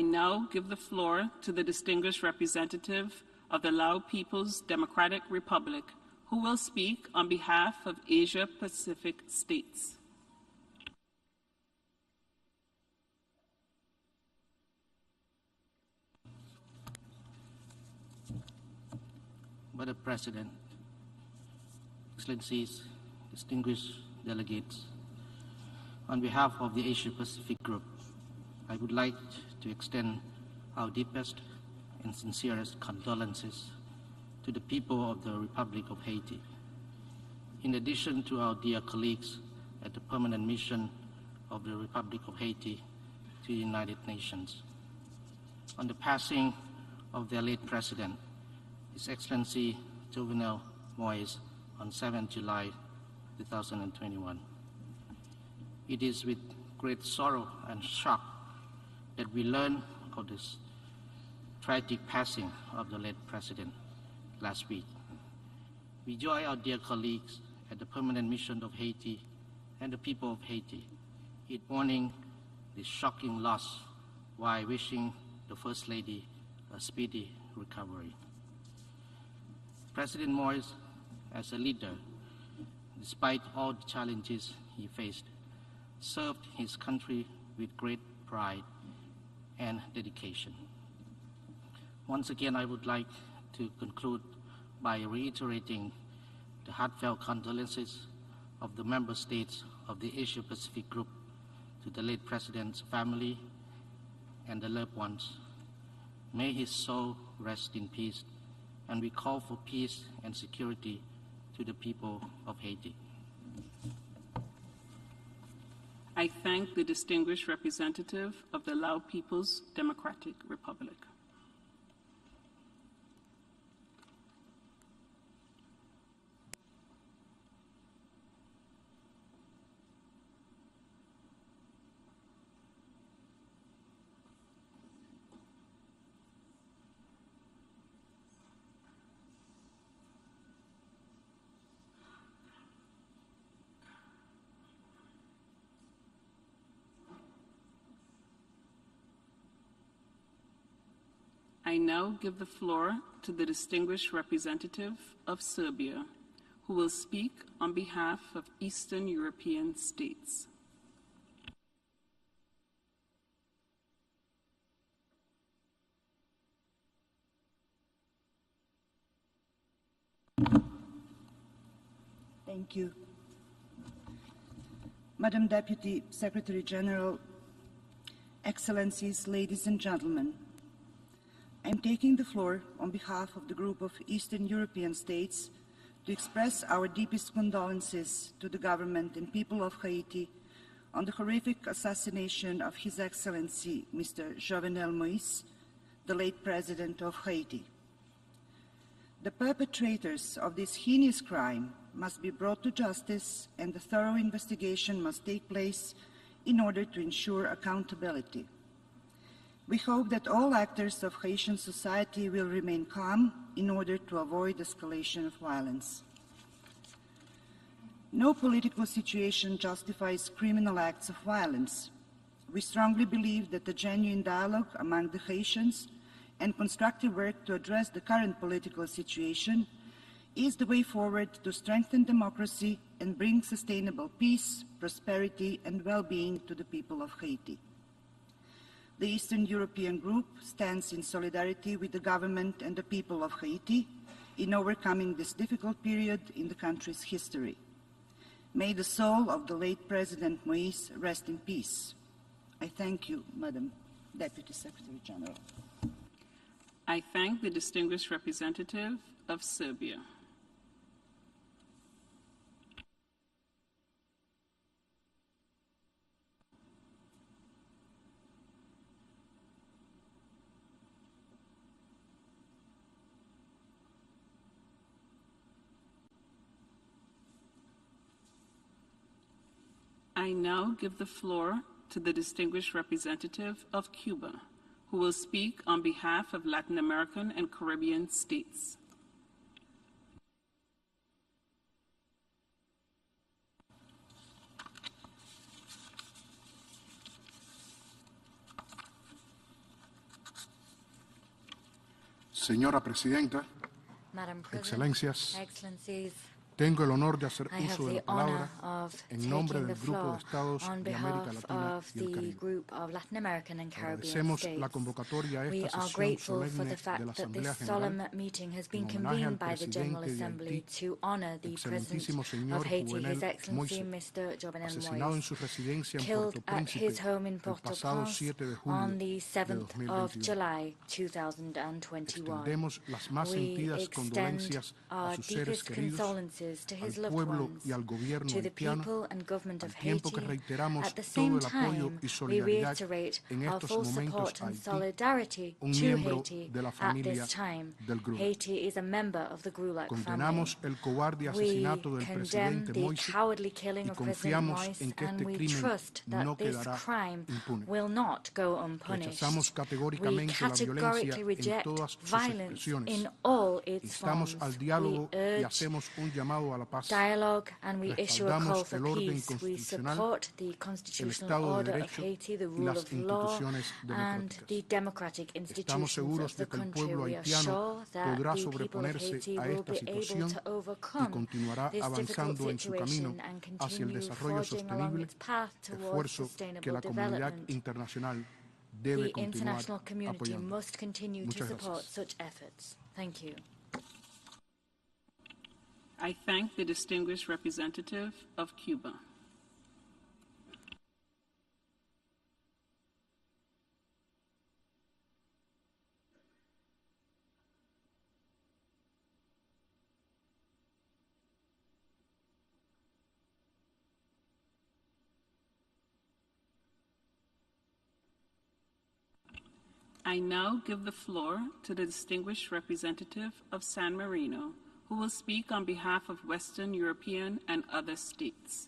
I now give the floor to the distinguished representative of the Lao People's Democratic Republic, who will speak on behalf of Asia-Pacific states. Madam President, Excellencies, distinguished delegates, on behalf of the Asia-Pacific Group, I would like to extend our deepest and sincerest condolences to the people of the Republic of Haiti. In addition to our dear colleagues at the Permanent Mission of the Republic of Haiti to the United Nations, on the passing of their late President, His Excellency Jovenel Moïse, on 7 July 2021. It is with great sorrow and shock that we learn of this tragic passing of the late President last week. We join our dear colleagues at the Permanent Mission of Haiti and the people of Haiti in mourning this shocking loss while wishing the First Lady a speedy recovery. President Moïse, as a leader, despite all the challenges he faced, served his country with great pride and dedication. Once again, I would like to conclude by reiterating the heartfelt condolences of the member states of the Asia-Pacific Group to the late President's family and the loved ones. May his soul rest in peace, and we call for peace and security to the people of Haiti. I thank the distinguished representative of the Lao People's Democratic Republic. I now give the floor to the distinguished representative of Serbia, who will speak on behalf of Eastern European states. Thank you. Madam Deputy Secretary General, Excellencies, ladies and gentlemen, I'm taking the floor on behalf of the group of Eastern European states to express our deepest condolences to the government and people of Haiti on the horrific assassination of His Excellency Mr. Jovenel Moïse, the late President of Haiti. The perpetrators of this heinous crime must be brought to justice, and a thorough investigation must take place in order to ensure accountability. We hope that all actors of Haitian society will remain calm in order to avoid escalation of violence. No political situation justifies criminal acts of violence. We strongly believe that a genuine dialogue among the Haitians and constructive work to address the current political situation is the way forward to strengthen democracy and bring sustainable peace, prosperity, and well-being to the people of Haiti. The Eastern European Group stands in solidarity with the government and the people of Haiti in overcoming this difficult period in the country's history. May the soul of the late President Moïse rest in peace. I thank you, Madam Deputy Secretary General. I thank the distinguished representative of Serbia. I now give the floor to the distinguished representative of Cuba, who will speak on behalf of Latin American and Caribbean states. Señora Presidenta, Madam President, Excelencias, Excellencies, tengo el honor de hacer I have uso de the la honor palabra of en nombre taking the del Grupo de floor Estados on de América behalf Latina of y el the Caribe. group of Latin American and Caribbean Agradecemos la states. convocatoria a We esta are sesión grateful for solemne the de fact la that this Asamblea solemn General meeting has en been homenaje al convened by the General Presidente de Assembly Haití, to honor the President excelentísimo of señor Haiti, His Juvenal Excellency Moïse, Mr. Jovenel asesinado en Moïse, su residencia en killed Puerto at Príncipe his home in el pasado Port-au-Prince 7 de julio on the de 7th of 2021. July 2021. Extendemos las más We sentidas extend condolencias a our sus seres deepest queridos, condolences to al his loved pueblo ones, y al gobierno to the haitiano, people and government of al tiempo que Haiti. reiteramos At the todo same el apoyo time, y we solidaridad reiterate en our estos full momentos support a and Haití, solidarity un to miembro Haiti de la at familia this time. del GRULAC. Haiti is a member of the GRULAC family. Condenamos el cobarde We asesinato del condemn presidente the Moïse cowardly killing y of President confiamos en Moïse, que and este we crimen trust that no this quedará crime impune. will not go unpunished. Rechazamos We categóricamente la violencia categorically en reject todas sus violence expresiones. in all its Instamos forms. al We diálogo y urge hacemos un llamado a la paz. dialogue, and we issue a call Respaldamos for el orden peace. We constitucional, support the el constitutional Estado de order of Derecho Haiti, the y rule las of law, instituciones and democráticas. the democratic Estamos institutions seguros of de the que el country. pueblo We are haitiano sure that podrá the people of sobreponerse Haiti a will esta be able situación to y overcome continuará this difficult avanzando en su camino situation and hacia el continue desarrollo forging along sostenible, its path towards esfuerzo que sustainable la comunidad development. internacional debe The continuar international community apoyando. must continue to Muchas support gracias. such efforts. Thank you. I thank the distinguished representative of Cuba. I now give the floor to the distinguished representative of San Marino, who will speak on behalf of Western European and other states.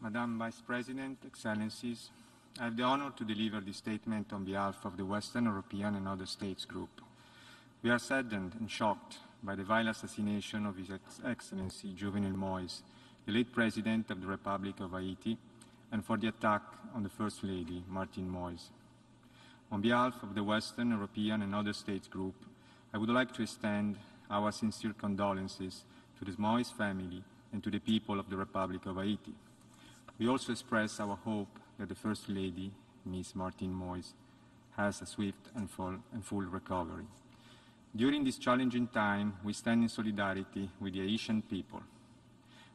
Madam Vice President, Excellencies, I have the honor to deliver this statement on behalf of the Western European and other states group. We are saddened and shocked by the vile assassination of His Excellency Jovenel Moïse, the late President of the Republic of Haiti, and for the attack on the First Lady, Martine Moïse. On behalf of the Western European and other states group, I would like to extend our sincere condolences to the Moïse family and to the people of the Republic of Haiti. We also express our hope that the First Lady, Ms. Martine Moïse, has a swift and full recovery. During this challenging time, we stand in solidarity with the Haitian people.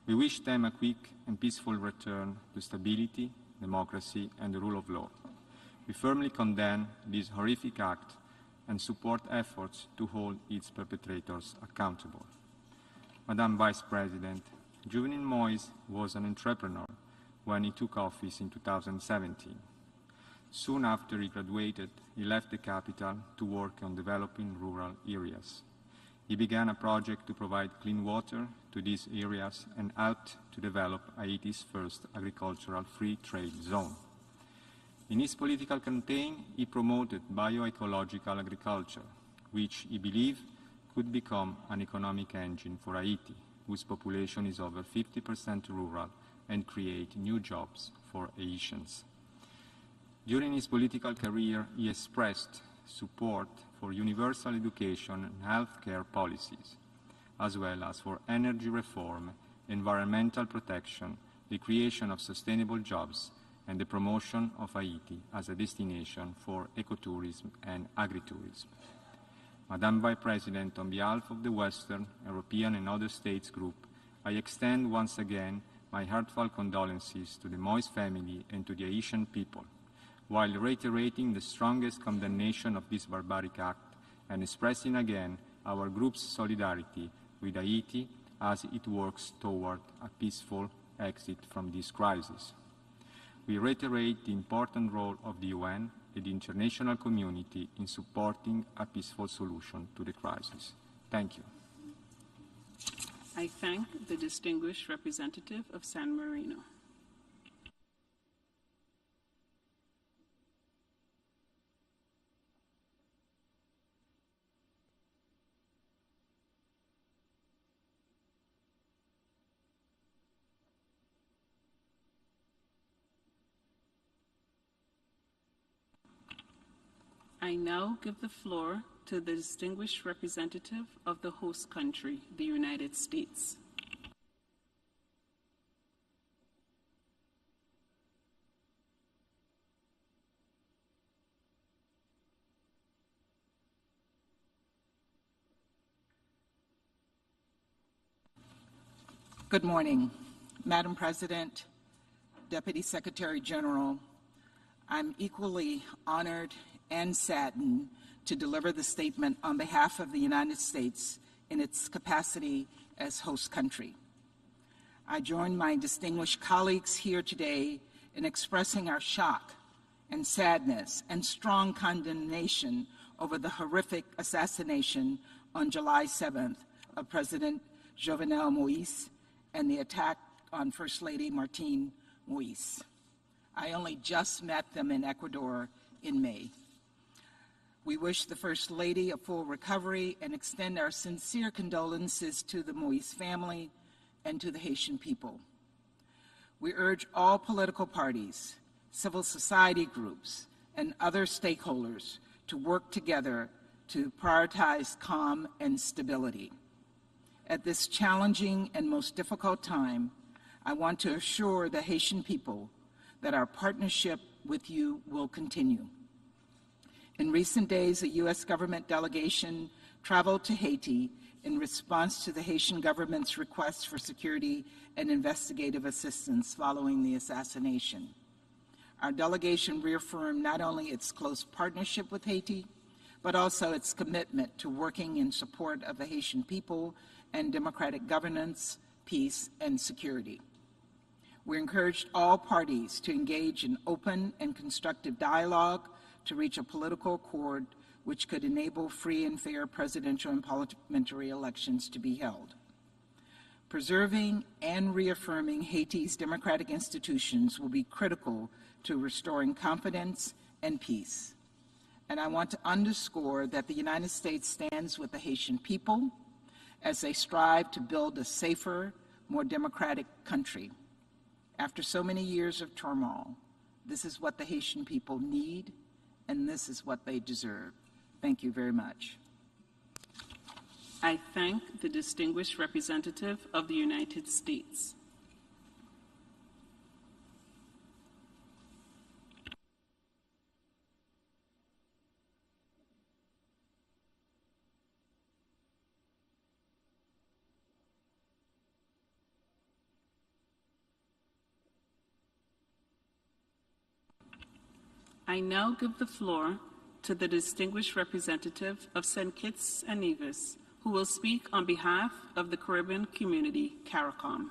We wish them a quick and peaceful return to stability, democracy, and the rule of law. We firmly condemn this horrific act and support efforts to hold its perpetrators accountable. Madam Vice President, Jovenel Moïse was an entrepreneur when he took office in 2017. Soon after he graduated, he left the capital to work on developing rural areas. He began a project to provide clean water to these areas and helped to develop Haiti's first agricultural free trade zone. In his political campaign, he promoted bioecological agriculture, which he believed could become an economic engine for Haiti, whose population is over 50% rural, and create new jobs for Haitians. During his political career, he expressed support for universal education and healthcare policies, as well as for energy reform, environmental protection, the creation of sustainable jobs, and the promotion of Haiti as a destination for ecotourism and agritourism. Madam Vice President, on behalf of the Western, European, and other states group, I extend once again my heartfelt condolences to the Moïse family and to the Haitian people, while reiterating the strongest condemnation of this barbaric act and expressing again our group's solidarity with Haiti as it works toward a peaceful exit from this crisis. We reiterate the important role of the UN and the international community in supporting a peaceful solution to the crisis. Thank you. I thank the distinguished representative of San Marino. I now give the floor to the distinguished representative of the host country, the United States. Good morning, Madam President, Deputy Secretary General. I'm equally honored and saddened to deliver the statement on behalf of the United States in its capacity as host country. I join my distinguished colleagues here today in expressing our shock and sadness and strong condemnation over the horrific assassination on July 7th of President Jovenel Moïse and the attack on First Lady Martine Moïse. I only just met them in Ecuador in May. We wish the First Lady a full recovery and extend our sincere condolences to the Moïse family and to the Haitian people. We urge all political parties, civil society groups, and other stakeholders to work together to prioritize calm and stability. At this challenging and most difficult time, I want to assure the Haitian people that our partnership with you will continue. In recent days, a U.S. government delegation traveled to Haiti in response to the Haitian government's request for security and investigative assistance following the assassination. Our delegation reaffirmed not only its close partnership with Haiti, but also its commitment to working in support of the Haitian people and democratic governance, peace, and security. We encouraged all parties to engage in open and constructive dialogue to reach a political accord which could enable free and fair presidential and parliamentary elections to be held. Preserving and reaffirming Haiti's democratic institutions will be critical to restoring confidence and peace. And I want to underscore that the United States stands with the Haitian people as they strive to build a safer, more democratic country. After so many years of turmoil, this is what the Haitian people need, and this is what they deserve. Thank you very much. I thank the distinguished representative of the United States. I now give the floor to the distinguished representative of St. Kitts and Nevis, who will speak on behalf of the Caribbean community, CARICOM.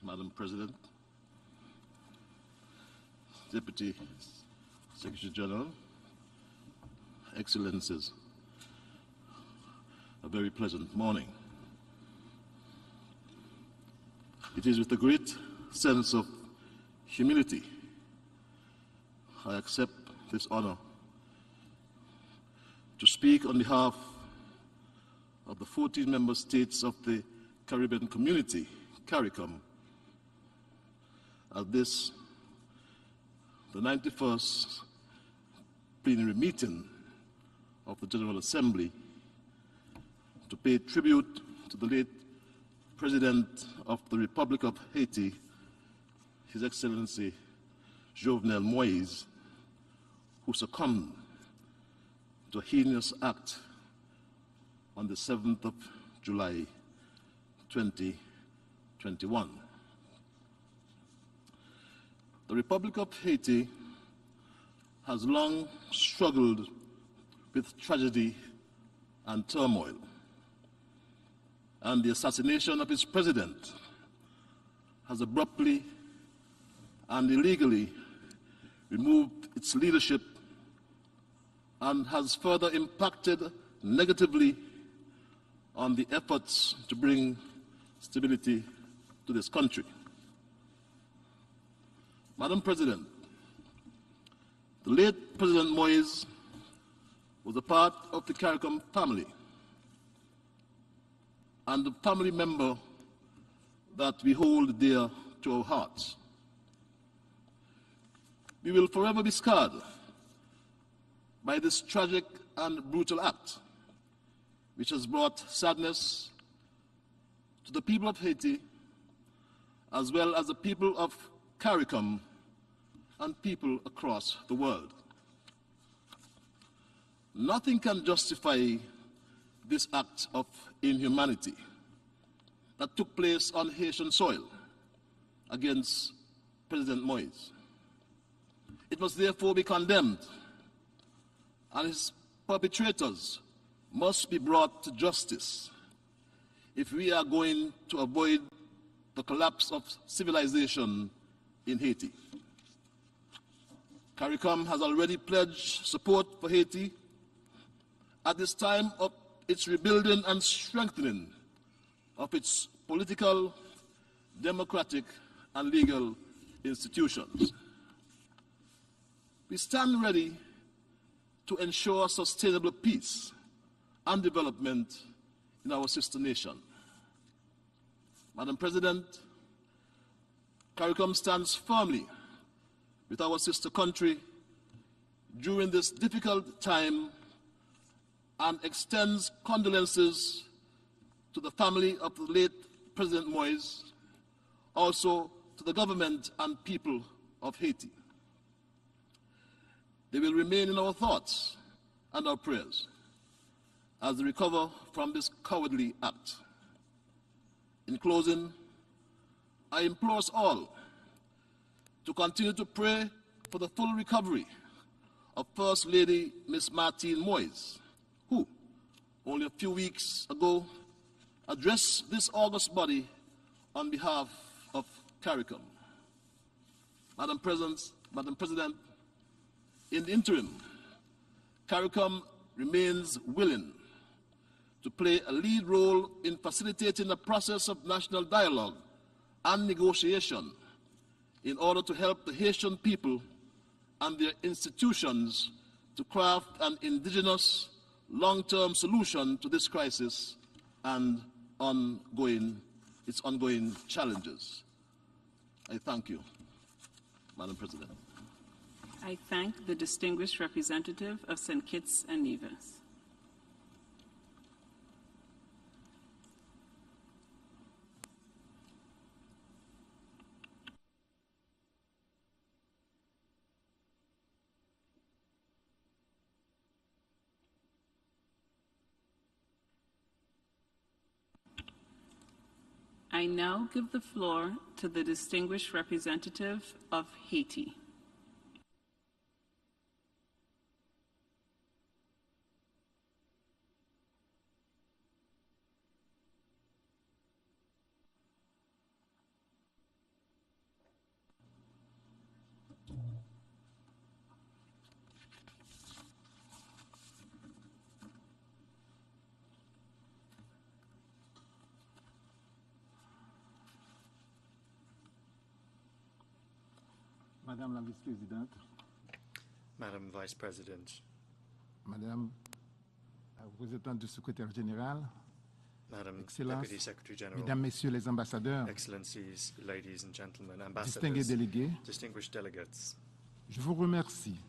Madam President, Deputy Secretary General, Excellencies, a very pleasant morning. It is with a great sense of humility I accept this honor to speak on behalf of the 14 member states of the Caribbean community, CARICOM, at this, the 91st plenary meeting of the General Assembly, to pay tribute to the late President of the Republic of Haiti, His Excellency Jovenel Moïse, who succumbed to a heinous act on the 7th of July, 2021. The Republic of Haiti has long struggled with tragedy and turmoil, and the assassination of its president has abruptly and illegally removed its leadership and has further impacted negatively on the efforts to bring stability to this country. Madam President, the late President Moise was a part of the CARICOM family and a family member that we hold dear to our hearts. We will forever be scarred by this tragic and brutal act, which has brought sadness to the people of Haiti, as well as the people of CARICOM and people across the world. Nothing can justify this act of inhumanity that took place on Haitian soil against President Moise. It must therefore be condemned, and his perpetrators must be brought to justice if we are going to avoid the collapse of civilization in Haiti. CARICOM has already pledged support for Haiti at this time of its rebuilding and strengthening of its political, democratic, and legal institutions. We stand ready to ensure sustainable peace and development in our sister nation. Madam President, CARICOM stands firmly with our sister country during this difficult time and extends condolences to the family of the late President Moise, also to the government and people of Haiti. They will remain in our thoughts and our prayers as they recover from this cowardly act. In closing, I implore us all to continue to pray for the full recovery of First Lady Ms. Martine Moise, who, only a few weeks ago, addressed this august body on behalf of CARICOM. Madam President, in the interim, CARICOM remains willing to play a lead role in facilitating the process of national dialogue and negotiation in order to help the Haitian people and their institutions to craft an indigenous, long-term solution to this crisis and its ongoing challenges. I thank you, Madam President. I thank the distinguished representative of St. Kitts and Nevis. I now give the floor to the distinguished representative of Haiti. Madame la Vice-Présidente, Madam Vice President, Madame la représentante du secrétaire général, Madam Excellences, Deputy Secretary General, Mesdames, Messieurs les ambassadeurs, Excellencies, ladies and gentlemen, distingués ambassadors, délégués, distinguished delegates, je vous remercie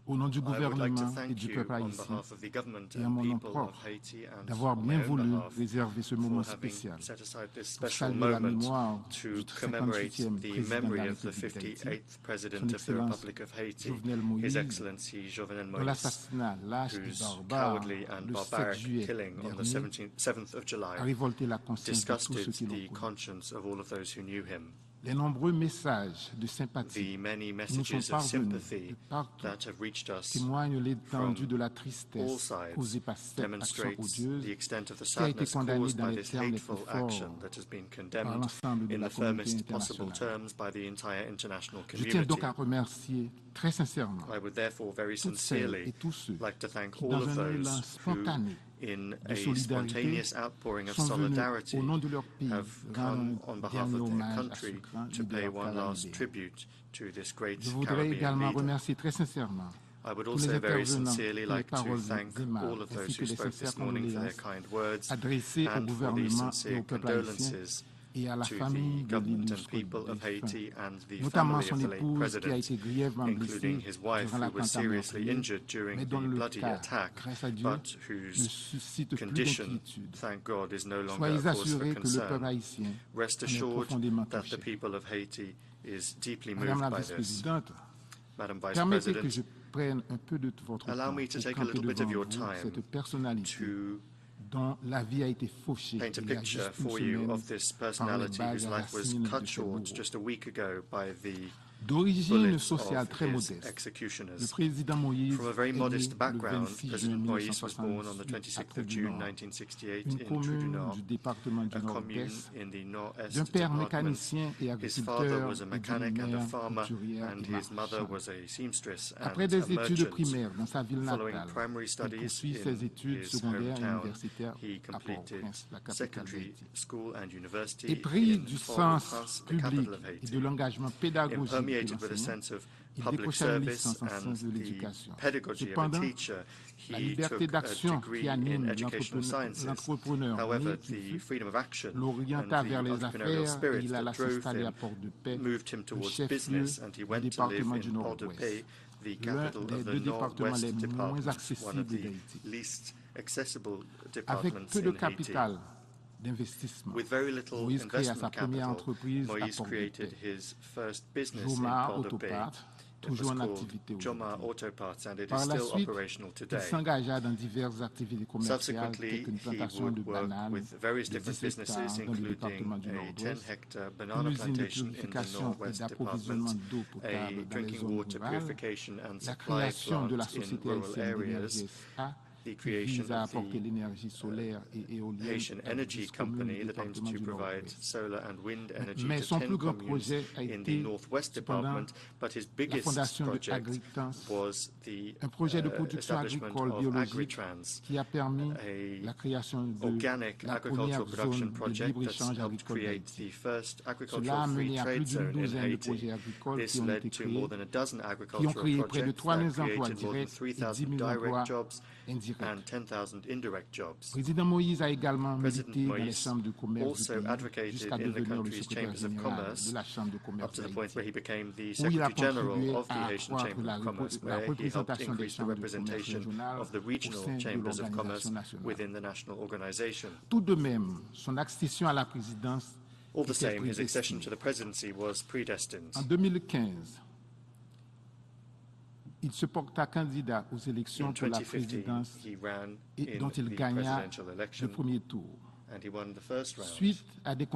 au nom du I would like to gouvernement et thank du you peuple on haïtien behalf of the government et à and mon nom people propre of Haiti and d'avoir on bien my own voulu behalf réserver ce moment for having spécial set aside this pour special saluer la moment mémoire to du commemorate 58e the président de memory la of the République d'Haïti, 58th President Son of the Excellence Republic of Haiti, Jovenel His Moïse, Excellency Jovenel dont Moïse, l'assassinat lâche et whose barbare cowardly and le 7 barbaric juillet killing on the dernier 7th of July a révolté la conscience de tous ceux disgusted qui l'ont the connu. conscience of all of those who knew him. Les nombreux messages de sympathie The many qui nous sont messages of parvenus sympathy de partout that have reached us témoignent l'étendue de la all tristesse sides causée par cette action demonstrates odieuse the extent of the qui a été sadness condamnée caused dans by les this termes les hateful plus forts action that has been par condemned l'ensemble de in la the communauté firmest possible internationale. terms by the entire international Je tiens donc community. à remercier très sincèrement I would therefore very toutes celles sincerely et tous ceux like to thank qui, all dans of un élan those who, spontané in de a solidarité spontaneous outpouring of sont venus solidarity, au nom de leur pays have rendre come on un behalf dernier of their hommage à ce country grand to pay leader one last caribéen. tribute to this great Je voudrais Caribbean également leader. remercier très sincèrement I would tous les also very intervenants sincerely pour les like to paroles thank aimables all of those ainsi que who les spoke sincères this morning for their condoléances kind words adressées au and for the gouvernement et sincere au peuple haïtien condolences et à la to famille the de government and l'illustre people of défunt, Haiti and the notamment family son of the late épouse qui a president, été grièvement including blessée his wife durant who was l'attentat seriously meurtrier, injured during mais the dont le bloody cas, attack, grâce à Dieu, but ne whose suscite plus condition, d'inquiétude. thank God, is no longer Soyez a cause for assurés que le peuple concern. haïtien Rest en est assured profondément that the touché. people of Haiti is deeply Madame moved la by this. vice-présidente, Madam Vice permettez que President, je prenne un peu de votre allow temps me to pour take a camper little bit devant of your vous time cette personnalité to dont la vie a été fauchée paint a il y a picture juste une for you semaine of this par les personality balles whose life was assassines de cut ses short bourreaux. just a week ago by the D'origine bullets sociale of très his modeste, le executioners. président Moïse From a very est né modest le background, 26 juin President Moïse was born on the 1968 à 26th of Trou du June Nord, 1968 une in Trou du commune Nord, du département du a commune Nord-Est, in the Nord-Est d'un père department. mécanicien et His father agriculteur was a et d'une mechanic and a mère farmer, couturière and et his mother marchande. was a seamstress Après and des a études merchant. primaires dans sa ville Following natale, primary il studies poursuit in ses études his secondaires et hometown, universitaires he à completed Port-au-Prince, la capitale secondary d'Haïti. school and university Épris in du Port-au-Prince, sens the public capital of et Haiti. de l'engagement pédagogique de Impermeated with a l'enseignant, sense of il public décrocha une service licence en and sciences de the l'éducation. pedagogy of a Cependant, teacher, la he liberté took a d'action degree qui in anime educational sciences. l'entrepreneur However, né qu'il the fut freedom of action and l'orienta vers the les entrepreneurial affaires et spirit il that alla drove s'installer à him Port-de-Paix, moved him le towards chef-lieu business, and he du went to live département in du Port-de-Paix, Nord-Ouest, the l'un capital des of the deux départements les Nord-West moins department, one of accessibles the d'Haïti. least accessible Avec departments peu de in Haiti. capital d'investissement, With very little Moïse créa sa investment première capital, entreprise à Moïse created Port-de-Paix, his first business in Joma Port-de-Paix. Autoparts, It was toujours en called activité Joma aujourd'hui. Auto Parts, and it is Par la still suite, operational il today. s'engagea dans diverses activités commerciales Subsequently, telles qu'une he plantation de would work bananes with various de different 10 businesses, hectares dans le including département du a Nord-Ouest, 10-hectare une banana usine de plantation in the purification et Northwest d'approvisionnement Department, d'eau a potable dans les drinking zones water rurales, purification and la supply création de la plant in Société rural haïtienne d'énergie areas, SA the qui creation vise à of apporter the l'énergie solaire et éolienne Haitian dans Energy 10 communes Company du that aims département to du provide Nord-Ouest. solar and wind energy Mais to son 10 plus grand communes projet a in the été Northwest cependant Department, but his la biggest fondation de project Agritans, was the un projet de production establishment agricole of biologique Agritrans, qui a permis a la création de organic la agricultural première production zone de project that's libre-échange helped agricole create d'Haïti. the first Cela a agricultural free mené à trade plus d'une zone in douzaine de Haiti. projets agricoles This qui ont led été to more créés, than a dozen qui ont agricultural créé près de projects 3 000 that emplois created more than directs et 10 3,000 000 emplois direct jobs indirects. and 10,000 indirect jobs. Le président Moïse a également President milité dans les Moïse chambres de commerce du also pays advocated jusqu'à in the devenir le country's secrétaire chambers of général commerce de la chambre de up commerce to the point where he d'Haïti, became the où il a Secretary General contribué of the à Haitian accroître Chamber of Commerce, la where he helped représentation des increase the chambres de commerce representation régionales of the au regional sein de chambers of commerce l'organisation nationale. within the national organization. Tout de même, son accession à la présidence All the était same, his accession prédestinée. to the presidency was predestined. En 2015, il se porta candidat aux élections In pour la 2015, présidence he ran et in dont il the gagna presidential le election, premier tour. and he won the first round. Suite à des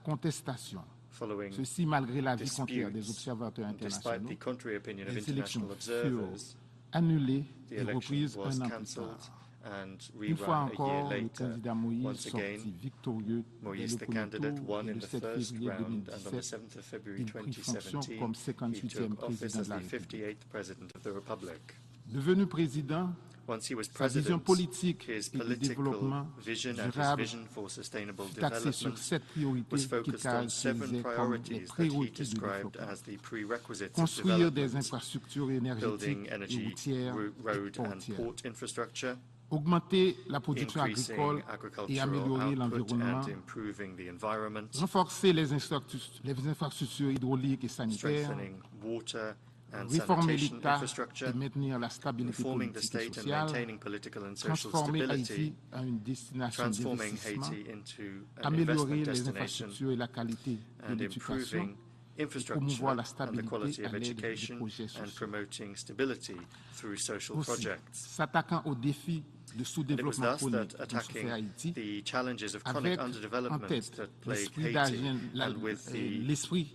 contestations, Following ceci malgré l'avis contraire des disputes, observateurs and despite internationaux, the contrary opinion of les élections international furent observers, annulées the et election reprises was un an plus cancelled tard. and Une fois rerun a year encore, le later. candidat Moïse Once again, sortit victorieux dès Moïse, le the premier candidate, tour won et in le the 7 first février round, and on the 2017, 7th of February il prit fonction 2017, comme he 58e took office président as de la the République. 58th President of the Republic. Devenu président, Once he was sa vision president, politique his et de political développement vision and his durable vision for sustainable fut axé sur development 7 priorités was qu'il focused on 7 caractérisait comme les priorities that he prérequis de described développement. as the prerequisites of Construire des development: infrastructures building énergétiques et energy, routières et road and portières, port infrastructure, augmenter la production increasing agricole et agricultural améliorer output l'environnement, and improving the environment, renforcer les infrastructures hydrauliques et sanitaires, strengthening water and réformer sanitation l'État infrastructure, et maintenir la stabilité reforming the politique et state and sociale, maintaining political and social transformer stability, Haïti en une destination transforming d'investissement, Haiti into an améliorer investment les destination, infrastructures et la qualité de and l'éducation, improving et infrastructure promouvoir la and the stabilité quality à of l'aide des education, projets and sociaux. promoting stability through social Aussi, projects. s'attaquant aux défis de And it was sous-développement thus chronique that dont attacking souffre Haïti, the challenges of avec chronic en underdevelopment tête that plague l'esprit Haiti, d'agir, and with the l'esprit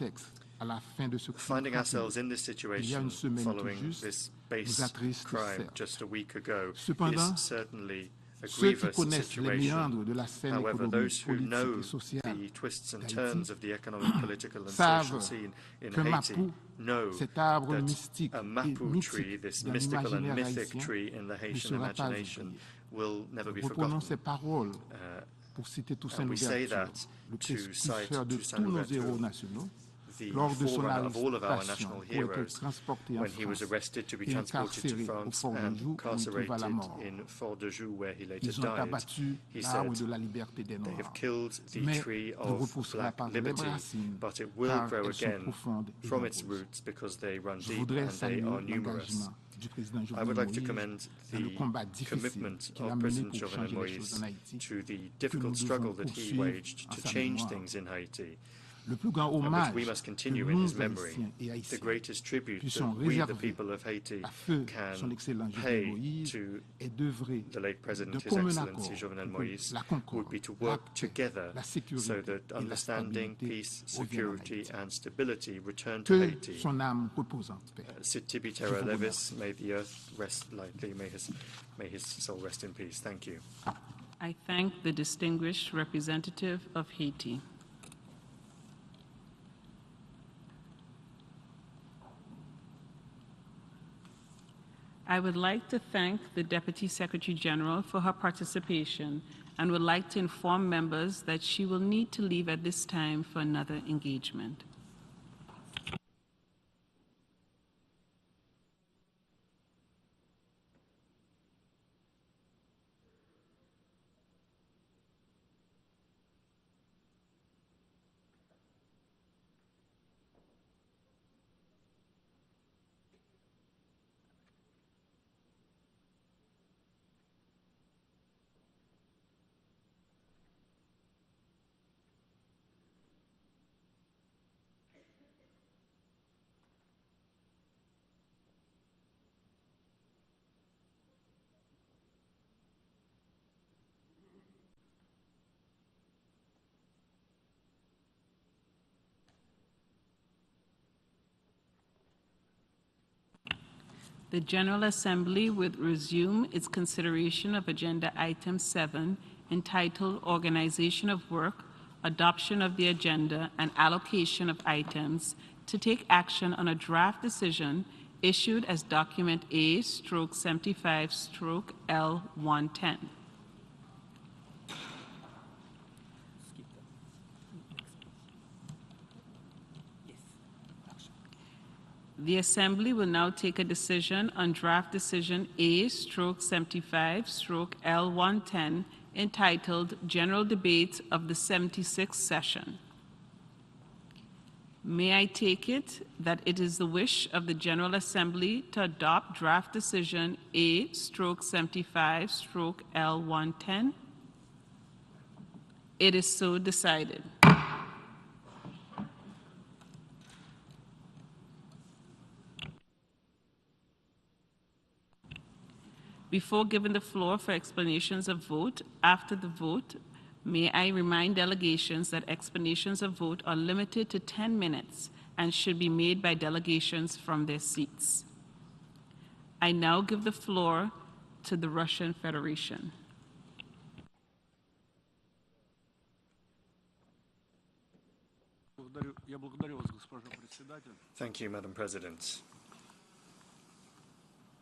contexte, à la fin de ce crime Finding ourselves in crapuleux, this il y a situation une semaine tout following juste, this nous base attriste, crime certes. just a week ago Cependant, is certainly Ceux qui grievous connaissent les situation. méandres de la scène However, économique, those who know politique et sociale the twists and d'Haïti turns of the economic, political, and social savent scene in qu'un Haiti mapou, know cet arbre that mystique a et mapu tree, mythique this dans mystical and l'imaginaire mythic haïtien, tree in the ne Haitian sera pas imagination, oublié. will never be Reprenons ces forgotten. paroles pour citer Toussaint And we say Louverture, that le to cite précurseur de Toussaint tous nos Louverture, héros nationaux, the lors de son forerunner of all of our arrestation national pour être heroes, transporté en when he was France arrested to be et transported to incarcéré au France Fort de and Joux où il trouva incarcerated la mort. in Fort de Joux, where he later Ils ont died. abattu He l'arbre said, de la liberté des "They Noirs, have killed the mais tree ne of repoussera black pas les liberty, racines, but it will car grow elles sont again profondes et from its nombreuses." roots because they run Je deep voudrais and they saluer are numerous." l'engagement du président I Jovenel would like to Moïse commend dans le the combat difficile commitment qu'il a of mené President pour Jovenel changer les choses en Moïse Haïti, to the que nous difficult devons struggle that he poursuivre waged en to sa change mémoire. things in Haiti, Le plus grand which hommage we must que continue in nous, his memory. Haïtiens et The Haïtiens, greatest tribute puissions that we, the réserver people of Haiti, à feu son can excellence Jovenel pay Moïse to est d'œuvrer the late President, de His commun Excellency accord Jovenel pour que Moïse, la concorde, would be to la work paix, together la so sécurité that et la understanding, stabilité peace, reviennent en security, Haïti. and stability return to Que Haiti. son âme repose en paix. Sit tibi Je terra vous levis, remercie. may the earth rest lightly, may his soul rest in peace. Thank you. I thank the distinguished representative of Haiti. I would like to thank the Deputy Secretary General for her participation and would like to inform members that she will need to leave at this time for another engagement. The General Assembly will resume its consideration of Agenda Item 7, entitled Organization of Work, Adoption of the Agenda, and Allocation of Items, to take action on a draft decision issued as Document A/75/L110. The Assembly will now take a decision on Draft Decision A/75/L110 entitled General Debate of the 76th Session. May I take it that it is the wish of the General Assembly to adopt Draft Decision A/75/L110? It is so decided. Before giving the floor for explanations of vote, after the vote, may I remind delegations that explanations of vote are limited to 10 minutes and should be made by delegations from their seats. I now give the floor to the Russian Federation. Thank you, Madam President.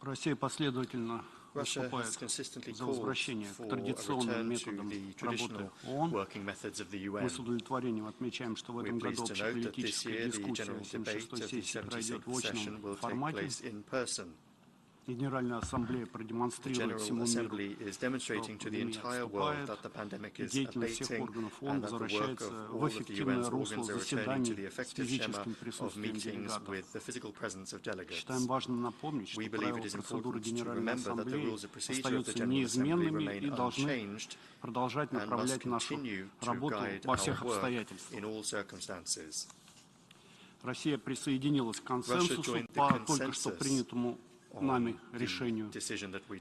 Россия последовательно Russia has выступает consistently за called возвращение for к a традиционным return to методам the работы traditional ООН. working methods of the Мы UN. с удовлетворением отмечаем, что в этом We're году pleased to note that this общеполитическая year the дискуссия general debate 86-й of the сессии пройдет 76th в session очном will take формате. place in person. Генеральная Ассамблея The продемонстрирует General всему миру, Assembly is demonstrating to the пандемия entire world отступает, that the pandemic и is деятельность всех abating органов ООН and that the work возвращается of в all of the эффективное UN's русло organs are returning to заседаний the с effective физическим schema of присутствием meetings делегатов. with the physical presence of delegates. Считаем важным напомнить, что We believe правила it is процедуры important to Генеральной remember that the Ассамблеи rules of procedure of the остаются General Assembly неизменными remain и должны unchanged продолжать and must направлять нашу continue to работу guide во our всех work обстоятельствах. in all circumstances. Россия присоединилась к консенсусу joined the по только что consensus принятому нами решению,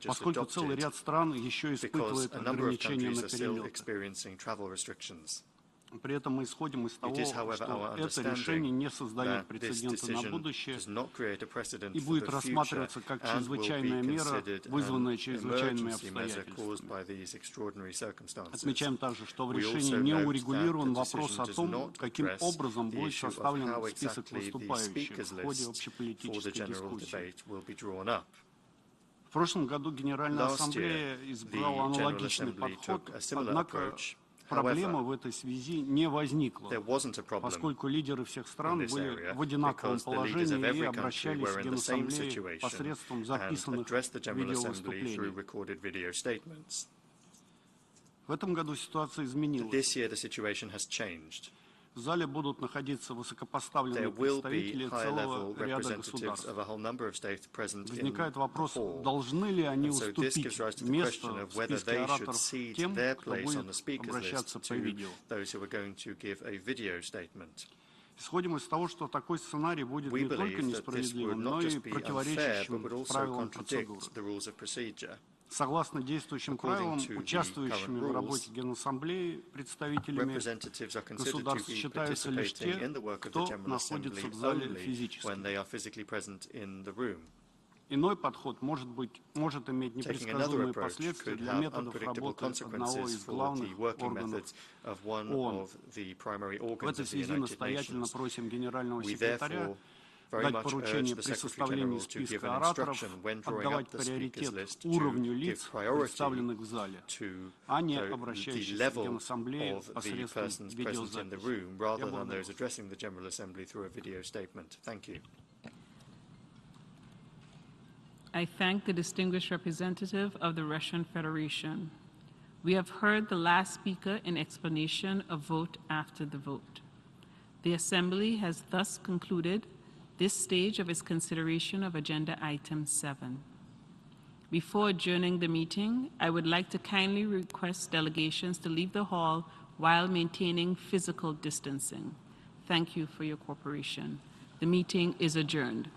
поскольку целый ряд стран еще because испытывает a number of ограничения countries на are still перелеты. experiencing travel restrictions. При этом мы исходим из того, что это решение не создает прецедента на будущее и будет рассматриваться как чрезвычайная мера, вызванная чрезвычайными обстоятельствами. Отмечаем также, что в решении не урегулирован вопрос о том, каким образом будет составлен список выступающих в ходе общеполитической дискуссии. В прошлом году Генеральная Ассамблея избрала аналогичный подход, однако проблема в этой связи не возникла, поскольку лидеры всех стран были в одинаковом положении и обращались к Генассамблее посредством записанных видеовыступлений. В этом году ситуация изменилась. В зале будут находиться высокопоставленные представители целого ряда государств. Возникает вопрос, должны ли они уступить место в списке ораторов тем, кто будет обращаться по видео. Исходим из того, что такой сценарий будет не только несправедливым, но и противоречащим правилам процедуры. Согласно действующим правилам, участвующими в работе Генассамблеи представителями государств считаются лишь те, кто находится в зале физически. Иной подход может иметь непредсказуемые последствия для методов работы одного из главных органов ООН. В этой связи настоятельно просим генерального секретаря дать поручение при составлении списка ораторов отдавать приоритет уровню лиц, представленных в зале, а не обращающихся к Генассамблее посредством видеозаписи. I thank the distinguished representative of the Russian Federation. We have heard the last speaker in explanation of vote after the vote. The Assembly has thus concluded this stage of its consideration of Agenda Item 7. Before adjourning the meeting, I would like to kindly request delegations to leave the hall while maintaining physical distancing. Thank you for your cooperation. The meeting is adjourned.